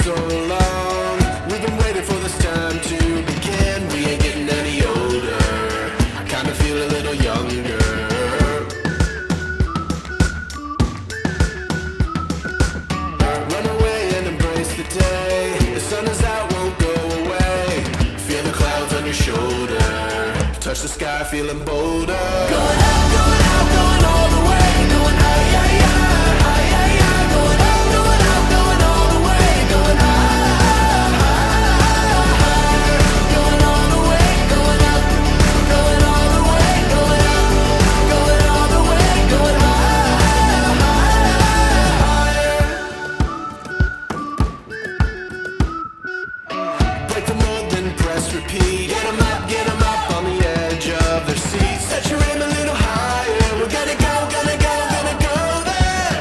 so long. We've been waiting for this time to begin. We ain't getting any older. I kinda feel a little younger. Run away and embrace the day. The sun is out, won't go away. Feel the clouds on your shoulder. Touch the sky, feeling bolder. Going up, going out, going all the way. Going high, yeah, yeah, high, yeah, yeah. Going up, going out, going all the way. Going high, going all the way. Going up, going all the way. Going up, going all the way. Going higher. Break the mold, then press repeat. Get 'em up on the edge of their seats. Set your aim a little higher. We're gonna go, gonna go, gonna go there.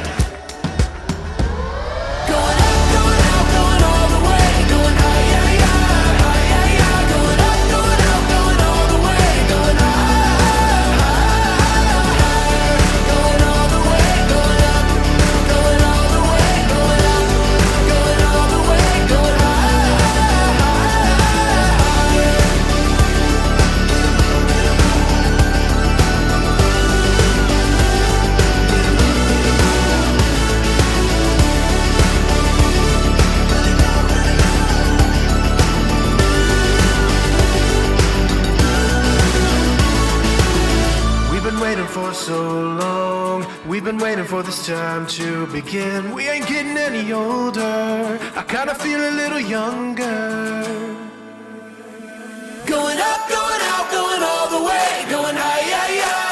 Going up, going out, going all the way. Going high, yeah, yeah, high, yeah, yeah. Going up, going out, going all the way. Going high, going all the way. Going up, going all the way. Going up, going all the way. Going We've been waiting for so long. We've been waiting for this time to begin. We ain't getting any older. I kinda feel a little younger. Going up, going out, going all the way. Going high, yeah, yeah.